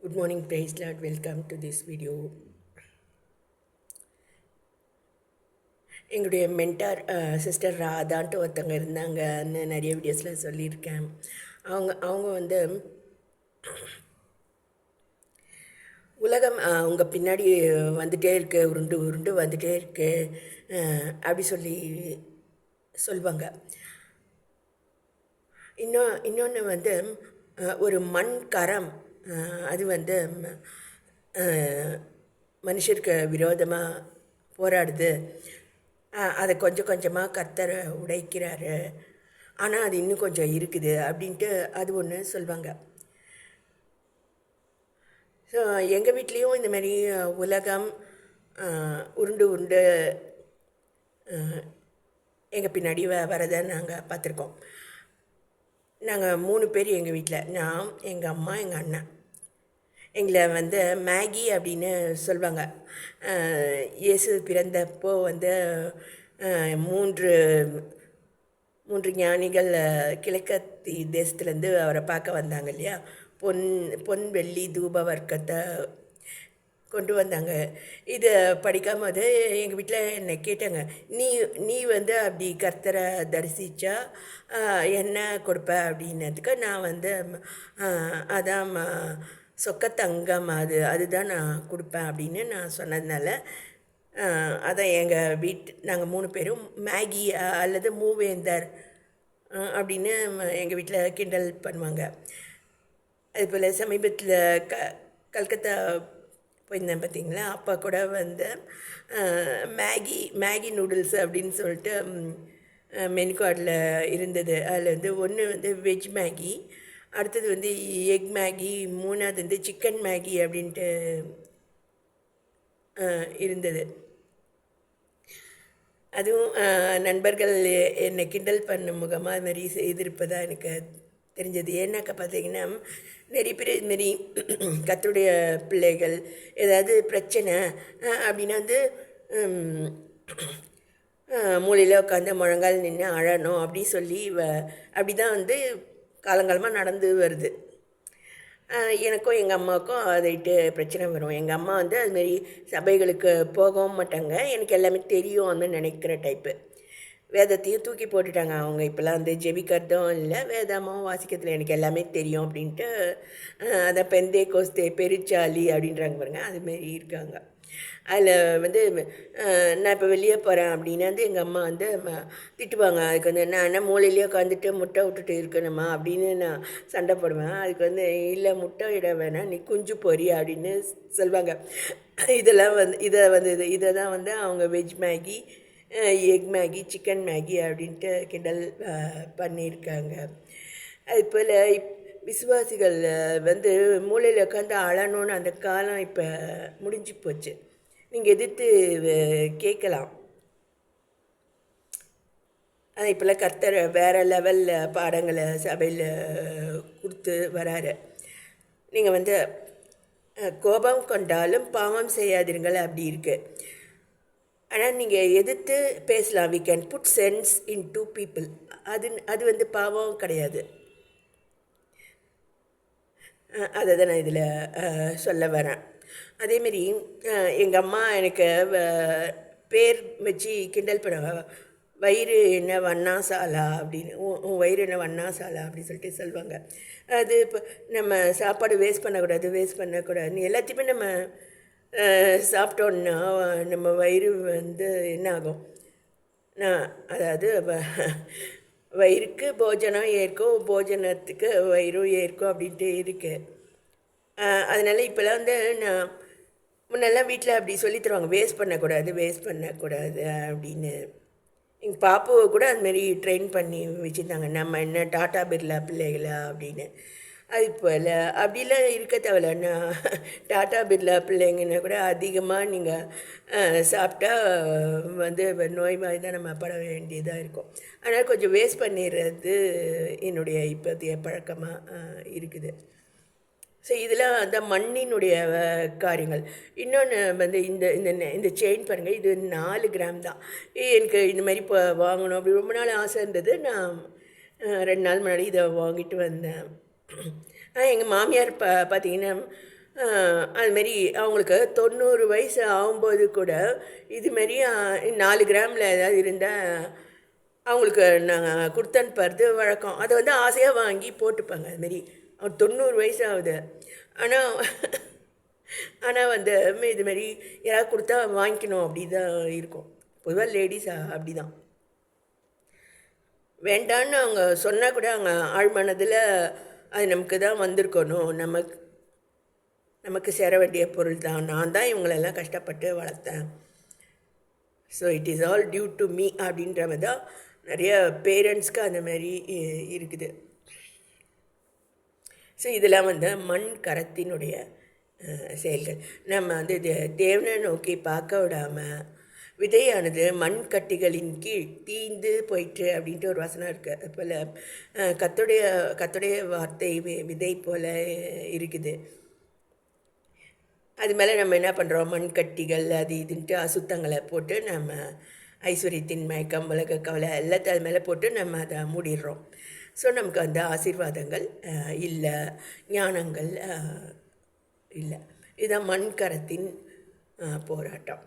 Good morning, praise Lord. Welcome to this video. எங்களுடைய mentor sister ராதான்ட்டு ஒருத்தவங்க இருந்தாங்கன்னு நிறைய வீடியோஸில் சொல்லியிருக்கேன். அவங்க வந்து உலகம் உங்கள் பின்னாடி வந்துகிட்டே இருக்கு, உருண்டு உருண்டு வந்துகிட்டே இருக்கு அப்படி சொல்லுவாங்க. இன்னொன்று வந்து ஒரு மண் கரம் அது வந்து மனுஷருக்கு விரோதமாக போராடுது. அதை கொஞ்சம் கொஞ்சமாக கர்த்தர் உடைக்கிறாரு, ஆனால் அது இன்னும் கொஞ்சம் இருக்குது அப்படின்ட்டு அது ஒன்று சொல்லுவாங்க. ஸோ எங்கள் வீட்லேயும் இந்த மாதிரி உலகம் உருண்டு உருண்டு எங்கள் பின்னாடி வரதை நாங்கள் பார்த்துருக்கோம். நாங்கள் 3 பேர் எங்கள் வீட்டில், நான், எங்கள் அம்மா, எங்கள் அண்ணன். எங்களை வந்து மேகி அப்படின்னு சொல்லுவாங்க. இயேசு பிறந்தப்போ வந்து மூன்று ஞானிகள் கிழக்கத்தி தேசத்துலேருந்து அவரை பார்க்க வந்தாங்க இல்லையா. பொன் வெள்ளி தூப வர்க்கத்தை கொண்டு வந்தாங்க. இதை படிக்காம போது எங்கள் வீட்டில் என்னை கேட்டாங்க, நீ வந்து அப்படி கர்த்தரை தரிசித்தா என்ன கொடுப்ப அப்படின்னதுக்கு நான் வந்து அதான் சொக்கத்தங்கம் அதுதான் நான் கொடுப்பேன் அப்படின்னு நான் சொன்னதுனால அதான் நாங்கள் 3 பேரும் மேகி அல்லது மூவேந்தர் அப்படின்னு எங்கள் வீட்டில் கிண்டல் பண்ணுவாங்க. அதுபோல் சமீபத்தில் கல்கத்தா போயிருந்தேன் பார்த்தீங்களா, அப்போ கூட வந்து மேகி நூடுல்ஸ் அப்படின்னு சொல்லிட்டு மெனு கார்டில் இருந்தது. அதில் வந்து ஒன்று வந்து வெஜ் மேகி, அடுத்தது வந்து எக் மேகி, மூணாவது வந்து சிக்கன் மேகி அப்படின்ட்டு இருந்தது. அதுவும் நண்பர்கள் என்னை கிண்டல் பண்ண முகமாக அது மாதிரி செய்திருப்பதாக எனக்கு தெரிஞ்சது. ஏன்னாக்கா பார்த்தீங்கன்னா நிறைய பேர் இதுமாரி கர்த்தருடைய பிள்ளைகள் ஏதாவது பிரச்சனை அப்படின்னா வந்து மூலையில் உட்காந்து முழங்கால் நின்று அழணும் அப்படி சொல்லி அப்படி தான் வந்து காலங்காலமாக நடந்து வருது. எனக்கும் எங்கள் அம்மாவுக்கும் அதைட்டு பிரச்சனை வரும். எங்கள் அம்மா வந்து அதுமாரி சபைகளுக்கு போகவும் மாட்டாங்க, எனக்கு எல்லாமே தெரியும்னு நினைக்கிற டைப்பு. வேதத்தையும் தூக்கி போட்டுட்டாங்க அவங்க. இப்போல்லாம் வந்து ஜெபிக்கிறதும் இல்லை, வேதமும் வாசிக்கிறதுல எனக்கு எல்லாமே தெரியும் அப்படின்ட்டு அதை பெந்தே கோஸ்தே பெருச்சாலி அப்படின்றாங்க பாருங்கள், அதுமாரி இருக்காங்க. அதில் வந்து நான் இப்போ வெளியே போகிறேன் அப்படின்னா வந்து எங்கள் அம்மா வந்து திட்டுவாங்க. அதுக்கு வந்து நான் என்ன மூலையிலேயே உட்காந்துட்டு முட்டை விட்டுட்டு இருக்கணுமா அப்படின்னு நான் சண்டை போடுவேன். அதுக்கு வந்து இல்லை, முட்டை இட வேணாம், நீ குஞ்சு பொறி அப்படின்னு சொல்லுவாங்க. இதை தான் வந்து அவங்க veg Maggi, egg Maggi, chicken Maggi அப்படின்ட்டு கிண்டல் பண்ணியிருக்காங்க. அதுபோல் விசுவாசிகள் வந்து மூலையில் உட்காந்து அழணுன்னு அந்த காலம் இப்போ முடிஞ்சு போச்சு. நீங்கள் எதிர்த்து கேட்கலாம். ஆனால் இப்போல்லாம் கர்த்தர் வேறு லெவலில் பாடங்களை சபையில் கொடுத்து வராரு. நீங்கள் வந்து கோபம் கொண்டாலும் பாவம் செய்யாதீர்கள் அப்படி இருக்குது. ஆனால் நீங்கள் எதிர்த்து பேசலாம். We can put sense into people. அது வந்து பாவம் கிடையாது. அதை தான் நான் இதில் சொல்ல வரேன். அதேமாரி எங்கள் அம்மா எனக்கு பேர் வச்சு கிண்டல் பண்ணுவாங்க. வயிறு என்ன வண்ணாசாலா அப்படின்னு, உன் வயிறு என்ன வண்ணாசாலா அப்படின்னு சொல்லிட்டு சொல்லுவாங்க. அது இப்போ நம்ம சாப்பாடு வேஸ்ட் பண்ணக்கூடாதுன்னு எல்லாத்தையுமே நம்ம சாப்பிட்டோன்னா நம்ம வயிறு வந்து என்ன ஆகும், அதாவது வயிறுக்கு போஜனம் ஏற்கும், போஜனத்துக்கு வயிறும் ஏற்கும் அப்படின்ட்டு இருக்குது. அதனால் இப்போல்லாம் வந்து நான் முன்னெல்லாம் வீட்டில் அப்படி சொல்லி தருவாங்க, வேஸ்ட் பண்ணக்கூடாது அப்படின்னு. எங்கள் பாப்புவை கூட அதுமாரி ட்ரெயின் பண்ணி வச்சுருந்தாங்க. நம்ம என்ன டாட்டா பிர்லா பிள்ளைகளா அப்படின்னு. அது போல் அப்படிலாம் இருக்க தேவையில்ல. டாட்டா பிர்லா பிள்ளைங்கன்னா கூட அதிகமாக நீங்கள் சாப்பிட்டா வந்து நோய்வாய் நம்ம பட வேண்டியதாக இருக்கும். அதனால் கொஞ்சம் வேஸ்ட் பண்ணிடுறது என்னுடைய இப்போதைய பழக்கமாக இருக்குது. ஸோ இதெல்லாம் அந்த மண்ணினுடைய காரியங்கள். இன்னொன்று வந்து இந்த செயின் பாருங்கள், இது 4 கிராம் தான். எனக்கு இந்த மாதிரி இப்போ வாங்கணும் அப்படி ரொம்ப நாள் ஆசை இருந்தது. நான் 2 நாள் முன்னாடி இதை வாங்கிட்டு வந்தேன். எங்கள் மாமியார் பார்த்தீங்கன்னா அதுமாரி அவங்களுக்கு 90 வயசு ஆகும்போது கூட இதுமாரி 4 கிராமில் ஏதாவது இருந்தால் அவங்களுக்கு நாங்கள் கொடுத்து அனுப்புறது வழக்கம். அதை வந்து ஆசையாக வாங்கி போட்டுப்பாங்க. அதுமாரி அவர் 90 வயசு ஆகுது. ஆனால் ஆனால் வந்து இதுமாரி யாராவது கொடுத்தா வாங்கிக்கணும் அப்படி தான் இருக்கும். பொதுவாக லேடிஸ் அப்படி தான். வேண்டான்னு அவங்க சொன்னால் கூட அவங்க ஆழ்மனதில் அது நமக்கு தான் வந்திருக்கணும், நமக்கு சேர வேண்டிய பொருள் தான், நான் தான் இவங்களெல்லாம் கஷ்டப்பட்டு வளர்த்தேன், so it is all due to me அப்படின்ற மாதிரி தான் நிறைய பேரண்ட்ஸ்க்கு அந்த மாதிரி இருக்குது. ஸோ இதெல்லாம் வந்து மண் கரத்தினுடைய செயல்கள். நம்ம வந்து தேவனை நோக்கி பார்க்க விடாமல் விதையானது மண் கட்டிகளின் கீழ் தீந்து போயிற்று அப்படின்ட்டு ஒரு வசனம் இருக்குது. அது போல் கத்துடைய வார்த்தை விதை போல் இருக்குது. அது மேலே நம்ம என்ன பண்ணுறோம், மண் கட்டிகள் அது இதுன்ட்டு அசுத்தங்களை போட்டு நம்ம ஐஸ்வர்யத்தின் மயக்கம் உலக கவலை எல்லாத்தையும் அது மேலே போட்டு நம்ம அதை மூடிடுறோம். ஸோ நமக்கு அந்த ஆசீர்வாதங்கள் இல்லை, ஞானங்கள் இல்லை. இதுதான் மண்கரத்தின் போராட்டம்.